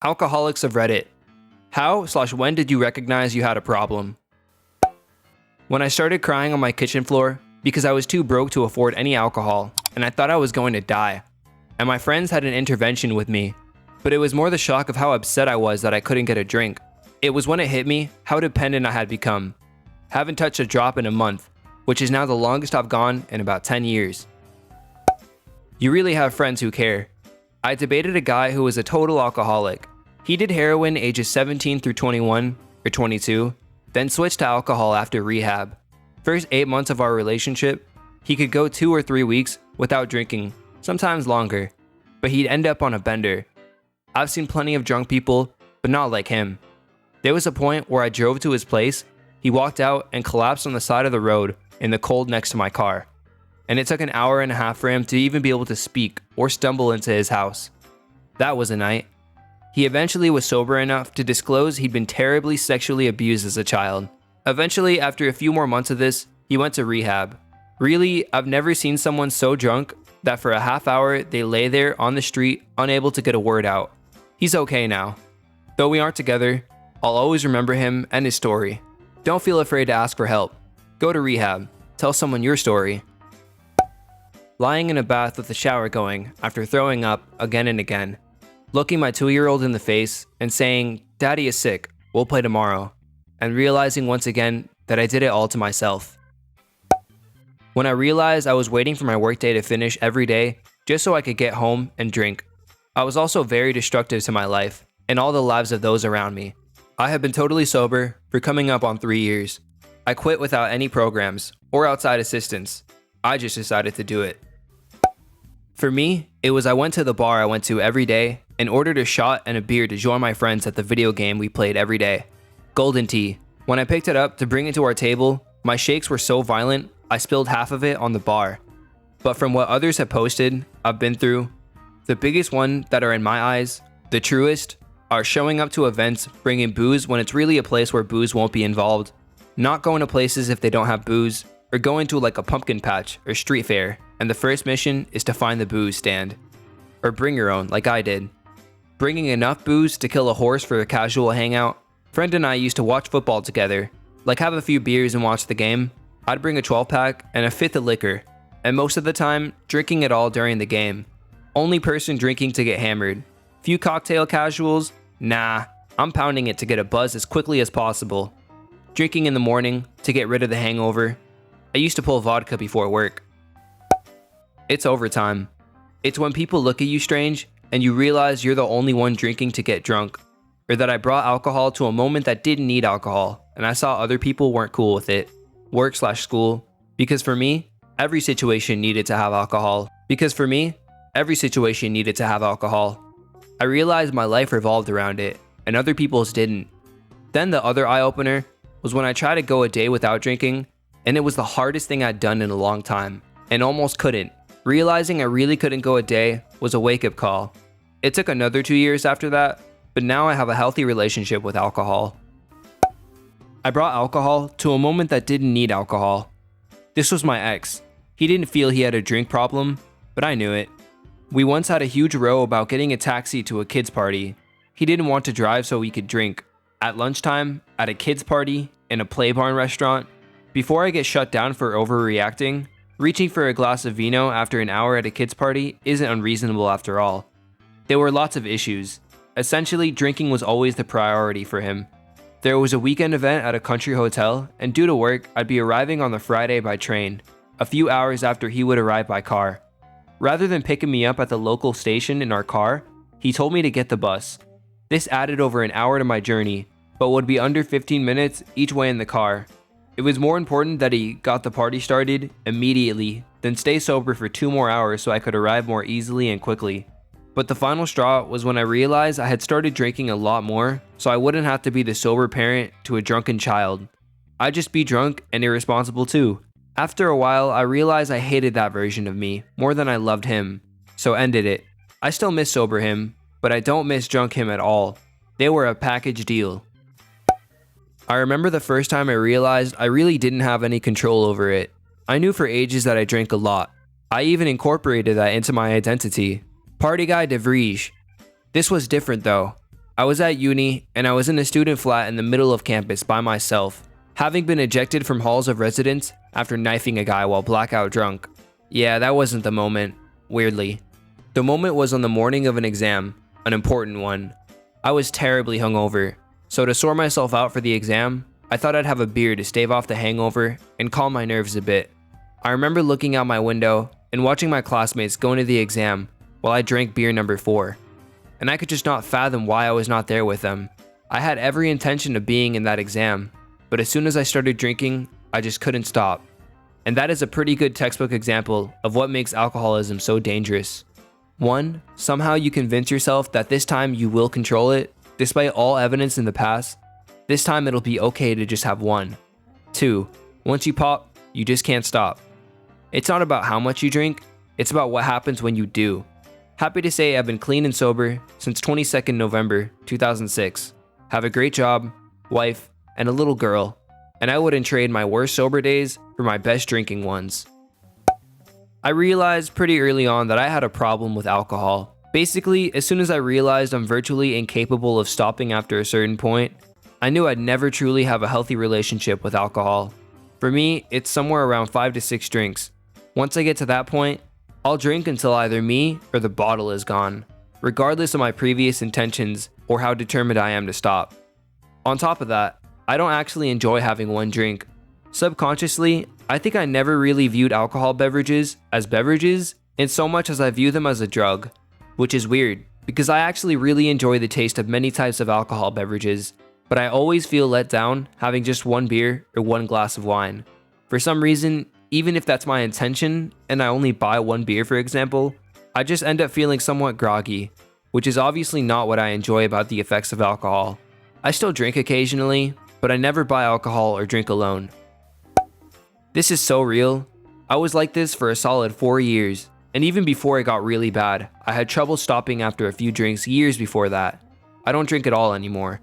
Alcoholics of Reddit. How/when did you recognize you had a problem? When I started crying on my kitchen floor because I was too broke to afford any alcohol and I thought I was going to die. And my friends had an intervention with me, but it was more the shock of how upset I was that I couldn't get a drink. It was when it hit me how dependent I had become. Haven't touched a drop in a month, which is now the longest I've gone in about 10 years. You really have friends who care. I debated a guy who was a total alcoholic. He did heroin ages 17 through 21 or 22, then switched to alcohol after rehab. First 8 months of our relationship, he could go 2 or 3 weeks without drinking, sometimes longer, but he'd end up on a bender. I've seen plenty of drunk people, but not like him. There was a point where I drove to his place, he walked out and collapsed on the side of the road in the cold next to my car. And it took an hour and a half for him to even be able to speak or stumble into his house. That was a night. He eventually was sober enough to disclose he'd been terribly sexually abused as a child. Eventually, after a few more months of this, he went to rehab. Really, I've never seen someone so drunk that for a half hour they lay there on the street unable to get a word out. He's okay now. Though we aren't together, I'll always remember him and his story. Don't feel afraid to ask for help. Go to rehab. Tell someone your story. Lying in a bath with the shower going after throwing up again and again. Looking my 2-year-old in the face and saying, "Daddy is sick, we'll play tomorrow," and realizing once again that I did it all to myself. When I realized I was waiting for my workday to finish every day just so I could get home and drink. I was also very destructive to my life and all the lives of those around me. I have been totally sober for coming up on 3 years. I quit without any programs or outside assistance. I just decided to do it. For me, it was I went to the bar I went to every day and ordered a shot and a beer to join my friends at the video game we played every day. Golden tea. When I picked it up to bring it to our table, my shakes were so violent, I spilled half of it on the bar. But from what others have posted, I've been through, the biggest one that are in my eyes, the truest, are showing up to events bringing booze when it's really a place where booze won't be involved, not going to places if they don't have booze, or going to like a pumpkin patch or street fair and the first mission is to find the booze stand. Or bring your own like I did. Bringing enough booze to kill a horse for a casual hangout. Friend and I used to watch football together, like have a few beers and watch the game. I'd bring a 12-pack and a fifth of liquor, and most of the time, drinking it all during the game. Only person drinking to get hammered. Few cocktail casuals? Nah, I'm pounding it to get a buzz as quickly as possible. Drinking in the morning to get rid of the hangover. I used to pull vodka before work. It's overtime. It's when people look at you strange and you realize you're the only one drinking to get drunk. Or that I brought alcohol to a moment that didn't need alcohol and I saw other people weren't cool with it. Work/school. Because for me, every situation needed to have alcohol. I realized my life revolved around it and other people's didn't. Then the other eye-opener was when I tried to go a day without drinking and it was the hardest thing I'd done in a long time and almost couldn't. Realizing I really couldn't go a day was a wake-up call. It took another 2 years after that, but now I have a healthy relationship with alcohol. I brought alcohol to a moment that didn't need alcohol. This was my ex. He didn't feel he had a drink problem, but I knew it. We once had a huge row about getting a taxi to a kid's party. He didn't want to drive so we could drink. At lunchtime, at a kid's party, in a Play Barn restaurant. Before I get shut down for overreacting, reaching for a glass of vino after an hour at a kid's party isn't unreasonable after all. There were lots of issues. Essentially, drinking was always the priority for him. There was a weekend event at a country hotel, and due to work, I'd be arriving on the Friday by train, a few hours after he would arrive by car. Rather than picking me up at the local station in our car, he told me to get the bus. This added over an hour to my journey, but would be under 15 minutes each way in the car. It was more important that he got the party started immediately than stay sober for 2 more hours so I could arrive more easily and quickly. But the final straw was when I realized I had started drinking a lot more so I wouldn't have to be the sober parent to a drunken child. I'd just be drunk and irresponsible too. After a while, I realized I hated that version of me more than I loved him, so ended it. I still miss sober him, but I don't miss drunk him at all. They were a package deal. I remember the first time I realized I really didn't have any control over it. I knew for ages that I drank a lot. I even incorporated that into my identity. Party guy de Vrij. This was different though. I was at uni and I was in a student flat in the middle of campus by myself, having been ejected from halls of residence after knifing a guy while blackout drunk. Yeah, that wasn't the moment, weirdly. The moment was on the morning of an exam, an important one. I was terribly hungover, so to sort myself out for the exam, I thought I'd have a beer to stave off the hangover and calm my nerves a bit. I remember looking out my window and watching my classmates go into the exam while I drank beer number 4. And I could just not fathom why I was not there with them. I had every intention of being in that exam, but as soon as I started drinking, I just couldn't stop. And that is a pretty good textbook example of what makes alcoholism so dangerous. 1. Somehow you convince yourself that this time you will control it, despite all evidence in the past. This time it'll be okay to just have one. 2. Once you pop, you just can't stop. It's not about how much you drink, it's about what happens when you do. Happy to say I've been clean and sober since 22nd November 2006. Have a great job, wife, and a little girl, and I wouldn't trade my worst sober days for my best drinking ones. I realized pretty early on that I had a problem with alcohol. Basically, as soon as I realized I'm virtually incapable of stopping after a certain point, I knew I'd never truly have a healthy relationship with alcohol. For me, it's somewhere around 5 to 6 drinks. Once I get to that point, I'll drink until either me or the bottle is gone, regardless of my previous intentions or how determined I am to stop. On top of that, I don't actually enjoy having one drink. Subconsciously, I think I never really viewed alcohol beverages as beverages in so much as I view them as a drug, which is weird because I actually really enjoy the taste of many types of alcohol beverages, but I always feel let down having just one beer or one glass of wine. For some reason, even if that's my intention and I only buy one beer, for example, I just end up feeling somewhat groggy, which is obviously not what I enjoy about the effects of alcohol. I still drink occasionally, but I never buy alcohol or drink alone. This is so real. I was like this for a solid 4 years, and even before it got really bad, I had trouble stopping after a few drinks years before that. I don't drink at all anymore.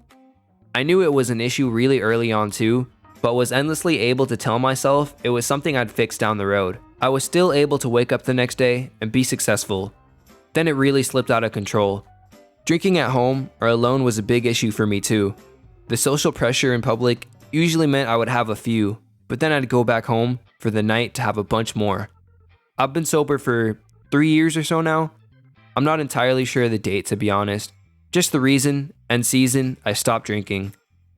I knew it was an issue really early on too, but was endlessly able to tell myself it was something I'd fix down the road. I was still able to wake up the next day and be successful. Then it really slipped out of control. Drinking at home or alone was a big issue for me too. The social pressure in public usually meant I would have a few, but then I'd go back home for the night to have a bunch more. I've been sober for 3 years or so now. I'm not entirely sure of the date, to be honest. Just the reason and season I stopped drinking.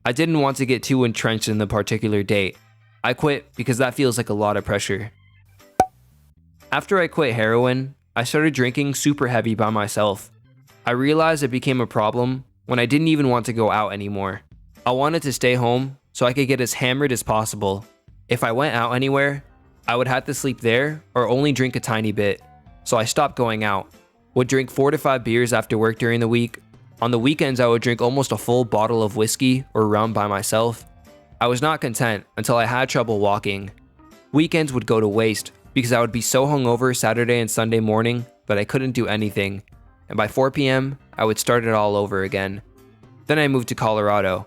I didn't want to get too entrenched in the particular date. I quit because that feels like a lot of pressure. After I quit heroin, I started drinking super heavy by myself. I realized it became a problem when I didn't even want to go out anymore. I wanted to stay home so I could get as hammered as possible. If I went out anywhere, I would have to sleep there or only drink a tiny bit. So I stopped going out. Would drink 4 to 5 beers after work during the week. On the weekends, I would drink almost a full bottle of whiskey or rum by myself. I was not content until I had trouble walking. Weekends would go to waste because I would be so hungover Saturday and Sunday morning that I couldn't do anything. And by 4 p.m., I would start it all over again. Then I moved to Colorado.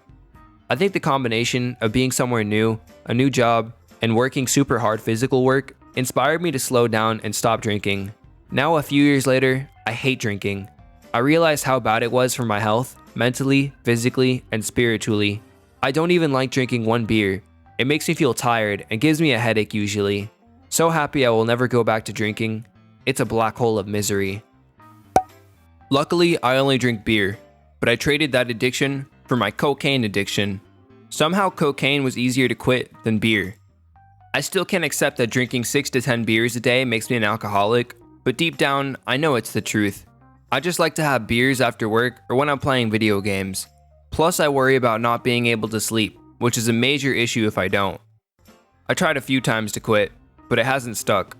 I think the combination of being somewhere new, a new job, and working super hard physical work inspired me to slow down and stop drinking. Now a few years later, I hate drinking. I realized how bad it was for my health, mentally, physically, and spiritually. I don't even like drinking one beer. It makes me feel tired and gives me a headache usually. So happy I will never go back to drinking. It's a black hole of misery. Luckily, I only drink beer, but I traded that addiction for my cocaine addiction. Somehow cocaine was easier to quit than beer. I still can't accept that drinking 6 to 10 beers a day makes me an alcoholic, but deep down, I know it's the truth. I just like to have beers after work or when I'm playing video games. Plus, I worry about not being able to sleep, which is a major issue if I don't. I tried a few times to quit, but it hasn't stuck.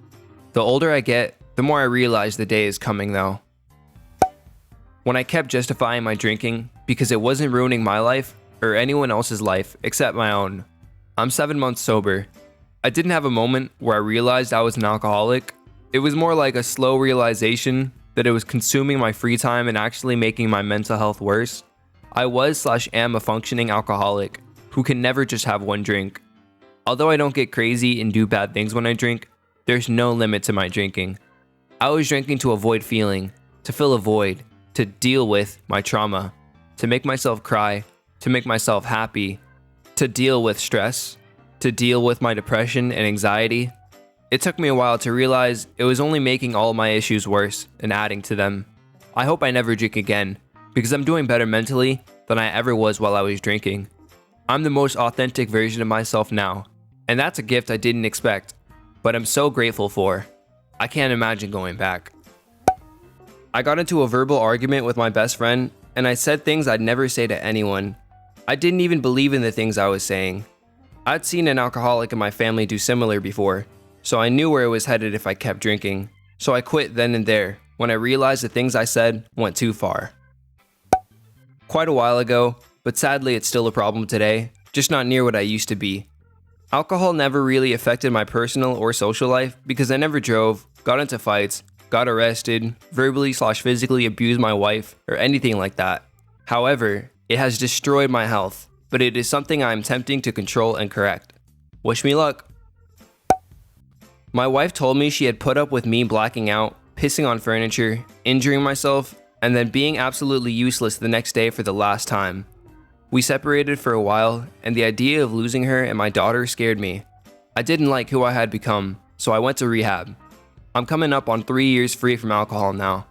The older I get, the more I realize the day is coming though. When I kept justifying my drinking because it wasn't ruining my life or anyone else's life except my own. I'm 7 months sober. I didn't have a moment where I realized I was an alcoholic. It was more like a slow realization that it was consuming my free time and actually making my mental health worse. I was/am a functioning alcoholic who can never just have one drink. Although I don't get crazy and do bad things when I drink, there's no limit to my drinking. I was drinking to avoid feeling, to fill a void, to deal with my trauma. to make myself cry, to make myself happy, to deal with stress, to deal with my depression and anxiety. It took me a while to realize it was only making all my issues worse and adding to them. I hope I never drink again, because I'm doing better mentally than I ever was while I was drinking. I'm the most authentic version of myself now, and that's a gift I didn't expect, but I'm so grateful for. I can't imagine going back. I got into a verbal argument with my best friend, and I said things I'd never say to anyone. I didn't even believe in the things I was saying. I'd seen an alcoholic in my family do similar before, so I knew where it was headed if I kept drinking. So I quit then and there when I realized the things I said went too far. Quite a while ago, but sadly it's still a problem today, just not near what I used to be. Alcohol never really affected my personal or social life because I never drove, got into fights, got arrested, verbally/physically abused my wife, or anything like that. However, it has destroyed my health, but it is something I am attempting to control and correct. Wish me luck. My wife told me she had put up with me blacking out, pissing on furniture, injuring myself, and then being absolutely useless the next day for the last time. We separated for a while, and the idea of losing her and my daughter scared me. I didn't like who I had become, so I went to rehab. I'm coming up on 3 years free from alcohol now.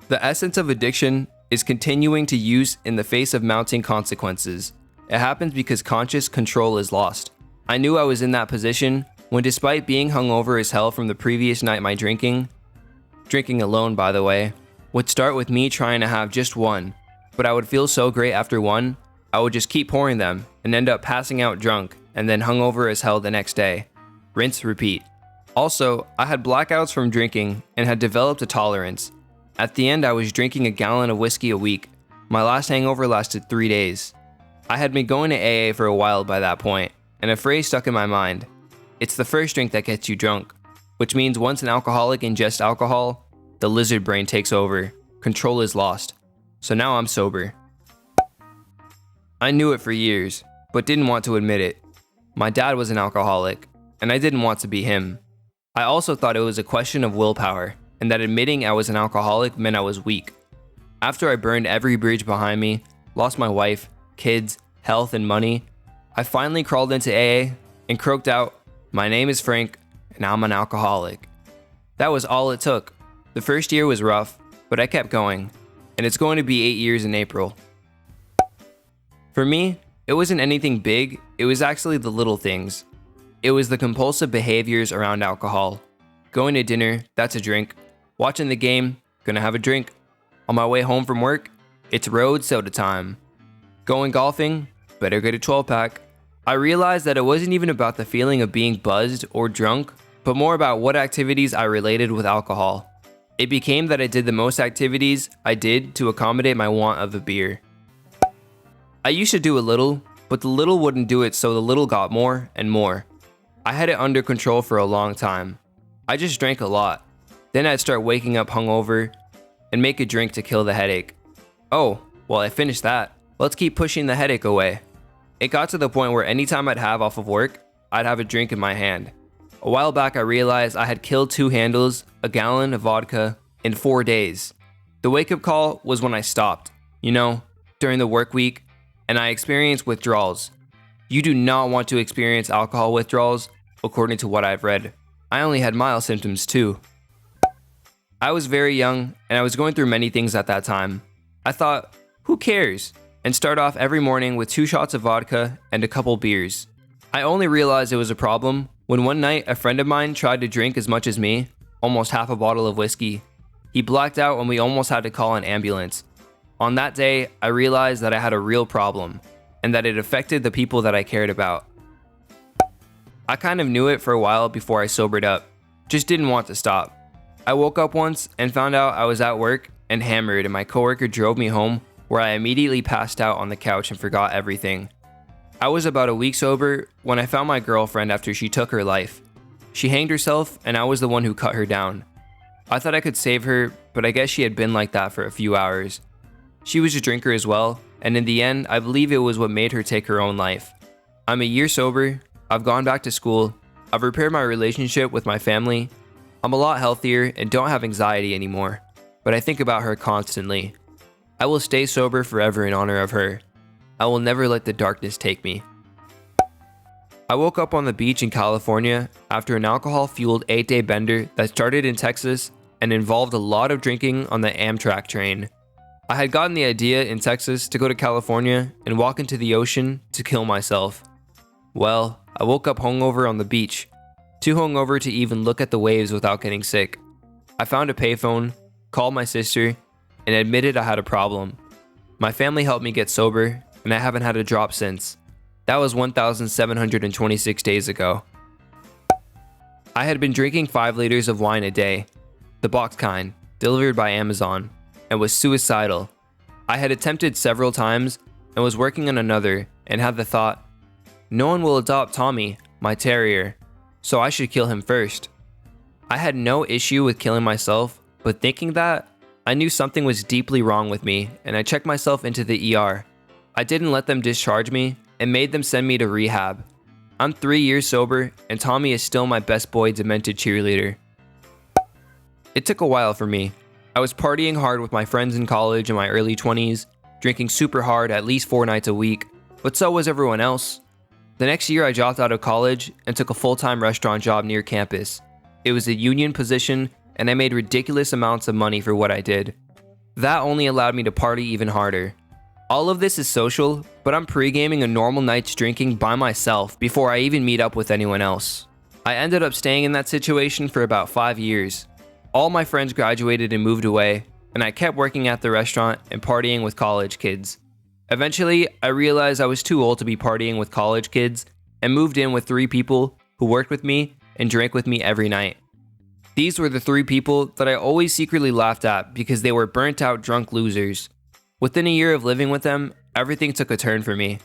The essence of addiction is continuing to use in the face of mounting consequences. It happens because conscious control is lost. I knew I was in that position when, despite being hungover as hell from the previous night my drinking alone by the way, would start with me trying to have just one, but I would feel so great after one, I would just keep pouring them and end up passing out drunk and then hungover as hell the next day. Rinse, repeat. Also, I had blackouts from drinking and had developed a tolerance. At the end, I was drinking a gallon of whiskey a week. My last hangover lasted 3 days. I had been going to AA for a while by that point, and a phrase stuck in my mind. It's the first drink that gets you drunk, which means once an alcoholic ingests alcohol, the lizard brain takes over, control is lost. So now I'm sober. I knew it for years, but didn't want to admit it. My dad was an alcoholic, and I didn't want to be him. I also thought it was a question of willpower, and that admitting I was an alcoholic meant I was weak. After I burned every bridge behind me, lost my wife, kids, health, and money, I finally crawled into AA and croaked out, "My name is Frank, and I'm an alcoholic." That was all it took. The first year was rough, but I kept going, and it's going to be 8 years in April. For me, it wasn't anything big, it was actually the little things. It was the compulsive behaviors around alcohol. Going to dinner, that's a drink. Watching the game, gonna have a drink. On my way home from work, it's road soda time. Going golfing, better get a 12-pack. I realized that it wasn't even about the feeling of being buzzed or drunk, but more about what activities I related with alcohol. It became that I did the most activities I did to accommodate my want of a beer. I used to do a little, but the little wouldn't do it, so the little got more and more. I had it under control for a long time. I just drank a lot. Then I'd start waking up hungover and make a drink to kill the headache. Oh, well, I finished that. Let's keep pushing the headache away. It got to the point where anytime I'd have off of work, I'd have a drink in my hand. A while back, I realized I had killed 2 handles, a gallon of vodka, in 4 days. The wake-up call was when I stopped, during the work week, and I experienced withdrawals. You do not want to experience alcohol withdrawals, according to what I've read. I only had mild symptoms too. I was very young, and I was going through many things at that time. I thought, who cares? And start off every morning with 2 shots of vodka and a couple beers. I only realized it was a problem when one night a friend of mine tried to drink as much as me, almost half a bottle of whiskey. He blacked out and we almost had to call an ambulance. On that day, I realized that I had a real problem, and that it affected the people that I cared about. I kind of knew it for a while before I sobered up, just didn't want to stop. I woke up once and found out I was at work and hammered, and my coworker drove me home, where I immediately passed out on the couch and forgot everything. I was about a week sober when I found my girlfriend after she took her life. She hanged herself, and I was the one who cut her down. I thought I could save her, but I guess she had been like that for a few hours. She was a drinker as well, and in the end, I believe it was what made her take her own life. I'm a year sober, I've gone back to school, I've repaired my relationship with my family, I'm a lot healthier and don't have anxiety anymore, but I think about her constantly. I will stay sober forever in honor of her. I will never let the darkness take me. I woke up on the beach in California after an alcohol-fueled 8-day bender that started in Texas and involved a lot of drinking on the Amtrak train. I had gotten the idea in Texas to go to California and walk into the ocean to kill myself. Well, I woke up hungover on the beach, too hungover to even look at the waves without getting sick. I found a payphone, called my sister, and admitted I had a problem. My family helped me get sober, and I haven't had a drop since. That was 1,726 days ago. I had been drinking 5 liters of wine a day, the box kind, delivered by Amazon, and was suicidal. I had attempted several times and was working on another and had the thought, no one will adopt Tommy, my terrier, so I should kill him first. I had no issue with killing myself, but thinking that, I knew something was deeply wrong with me and I checked myself into the ER. I didn't let them discharge me and made them send me to rehab. I'm 3 years sober and Tommy is still my best boy demented cheerleader. It took a while for me. I was partying hard with my friends in college in my early 20s, drinking super hard at least 4 nights a week, but so was everyone else. The next year I dropped out of college and took a full-time restaurant job near campus. It was a union position and I made ridiculous amounts of money for what I did. That only allowed me to party even harder. All of this is social, but I'm pre-gaming a normal night's drinking by myself before I even meet up with anyone else. I ended up staying in that situation for about 5 years. All my friends graduated and moved away, and I kept working at the restaurant and partying with college kids. Eventually, I realized I was too old to be partying with college kids and moved in with 3 people who worked with me and drank with me every night. These were the 3 people that I always secretly laughed at because they were burnt out drunk losers. Within a year of living with them, everything took a turn for me.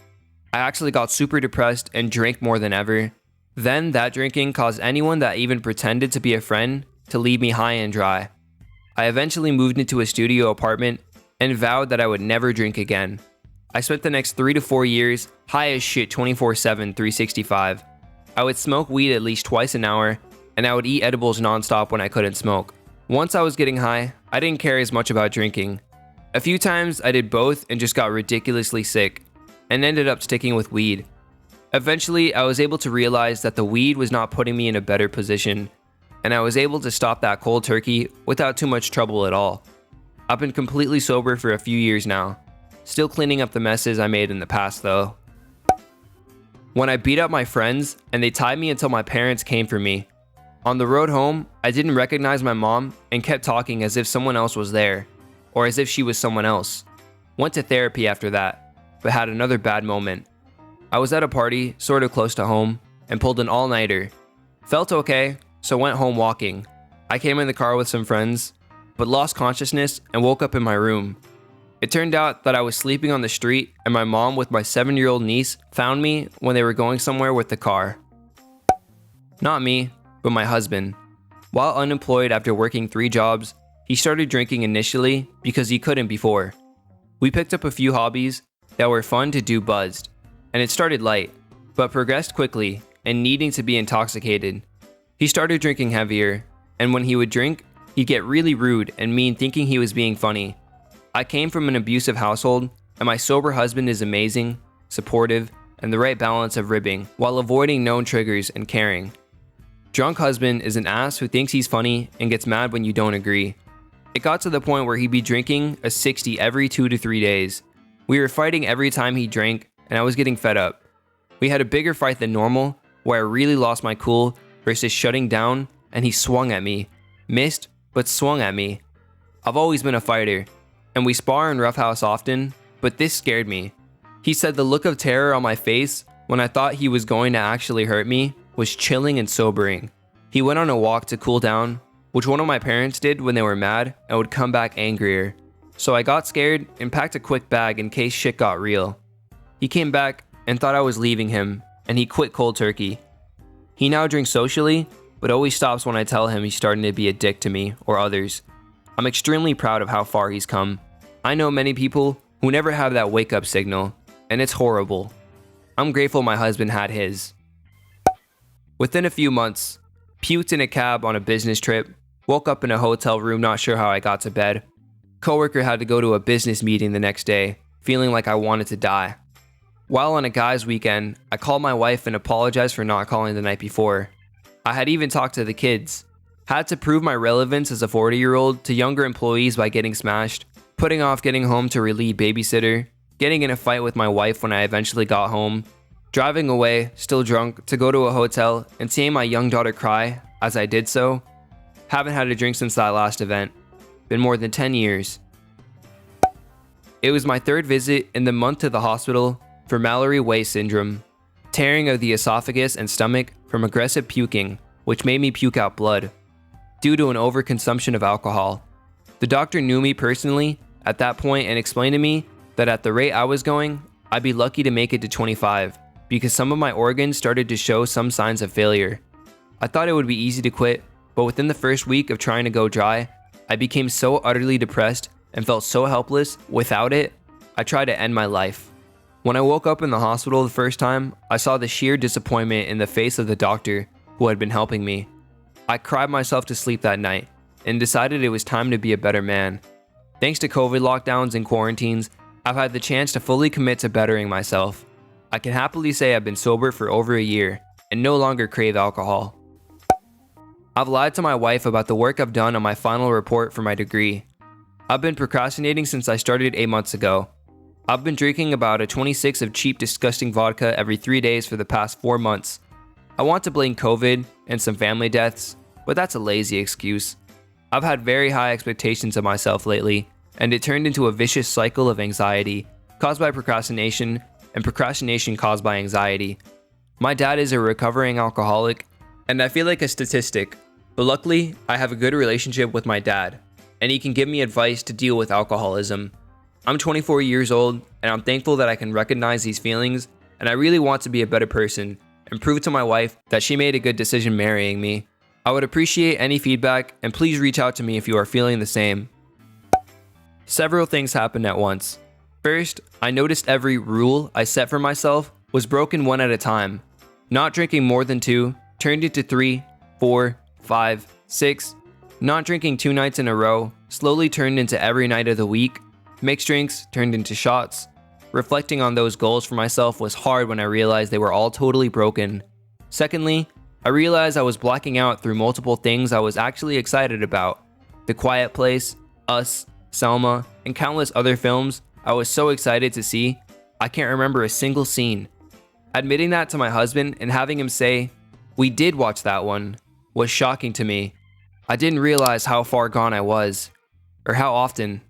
I actually got super depressed and drank more than ever. Then that drinking caused anyone that even pretended to be a friend to leave me high and dry. I eventually moved into a studio apartment and vowed that I would never drink again. I spent the next 3 to 4 years high as shit 24/7, 365. I would smoke weed at least twice an hour, and I would eat edibles nonstop when I couldn't smoke. Once I was getting high, I didn't care as much about drinking. A few times I did both and just got ridiculously sick, and ended up sticking with weed. Eventually, I was able to realize that the weed was not putting me in a better position, and I was able to stop that cold turkey without too much trouble at all. I've been completely sober for a few years now. Still cleaning up the messes I made in the past though. When I beat up my friends and they tied me until my parents came for me. On the road home, I didn't recognize my mom and kept talking as if someone else was there, or as if she was someone else. Went to therapy after that, but had another bad moment. I was at a party sort of close to home and pulled an all-nighter. Felt okay, so went home walking. I came in the car with some friends, but lost consciousness and woke up in my room. It turned out that I was sleeping on the street and my mom with my 7-year-old niece found me when they were going somewhere with the car. Not me, but my husband. While unemployed after working 3 jobs, he started drinking initially because he couldn't before. We picked up a few hobbies that were fun to do buzzed, and it started light, but progressed quickly and needing to be intoxicated. He started drinking heavier, and when he would drink, he'd get really rude and mean thinking he was being funny. I came from an abusive household, and my sober husband is amazing, supportive, and the right balance of ribbing, while avoiding known triggers and caring. Drunk husband is an ass who thinks he's funny and gets mad when you don't agree. It got to the point where he'd be drinking a 60 every 2 to 3 days. We were fighting every time he drank, and I was getting fed up. We had a bigger fight than normal, where I really lost my cool versus shutting down, and he swung at me. Missed, but swung at me. I've always been a fighter, and we spar and roughhouse often, but this scared me. He said the look of terror on my face when I thought he was going to actually hurt me was chilling and sobering. He went on a walk to cool down, which one of my parents did when they were mad and would come back angrier. So I got scared and packed a quick bag in case shit got real. He came back and thought I was leaving him, and he quit cold turkey. He now drinks socially, but always stops when I tell him he's starting to be a dick to me or others. I'm extremely proud of how far he's come. I know many people who never have that wake-up signal, and it's horrible. I'm grateful my husband had his. Within a few months, puked in a cab on a business trip, woke up in a hotel room not sure how I got to bed, Coworker had to go to a business meeting the next day, feeling like I wanted to die. While on a guy's weekend, I called my wife and apologized for not calling the night before. I had even talked to the kids. Had to prove my relevance as a 40-year-old to younger employees by getting smashed, putting off getting home to relieve babysitter, getting in a fight with my wife when I eventually got home, driving away, still drunk, to go to a hotel and seeing my young daughter cry as I did so. Haven't had a drink since that last event. Been more than 10 years. It was my third visit in the month to the hospital for Mallory-Way syndrome, tearing of the esophagus and stomach from aggressive puking, which made me puke out blood, due to an overconsumption of alcohol. The doctor knew me personally at that point and explained to me that at the rate I was going, I'd be lucky to make it to 25 because some of my organs started to show some signs of failure. I thought it would be easy to quit, but within the first week of trying to go dry, I became so utterly depressed and felt so helpless without it, I tried to end my life. When I woke up in the hospital the first time, I saw the sheer disappointment in the face of the doctor who had been helping me. I cried myself to sleep that night and decided it was time to be a better man. Thanks to COVID lockdowns and quarantines, I've had the chance to fully commit to bettering myself. I can happily say I've been sober for over a year and no longer crave alcohol. I've lied to my wife about the work I've done on my final report for my degree. I've been procrastinating since I started 8 months ago. I've been drinking about a 26 of cheap, disgusting vodka every 3 days for the past 4 months. I want to blame COVID and some family deaths, but that's a lazy excuse. I've had very high expectations of myself lately, and it turned into a vicious cycle of anxiety caused by procrastination and procrastination caused by anxiety. My dad is a recovering alcoholic, and I feel like a statistic, but luckily I have a good relationship with my dad, and he can give me advice to deal with alcoholism. I'm 24 years old, and I'm thankful that I can recognize these feelings, and I really want to be a better person and prove to my wife that she made a good decision marrying me. I would appreciate any feedback, and please reach out to me if you are feeling the same. Several things happened at once. First, I noticed every rule I set for myself was broken one at a time. Not drinking more than 2 turned into 3, 4, 5, 6. Not drinking 2 nights in a row slowly turned into every night of the week. Mixed drinks turned into shots. Reflecting on those goals for myself was hard when I realized they were all totally broken. Secondly, I realized I was blacking out through multiple things I was actually excited about. The Quiet Place, Us, Selma, and countless other films I was so excited to see, I can't remember a single scene. Admitting that to my husband and having him say, "We did watch that one," was shocking to me. I didn't realize how far gone I was, or how often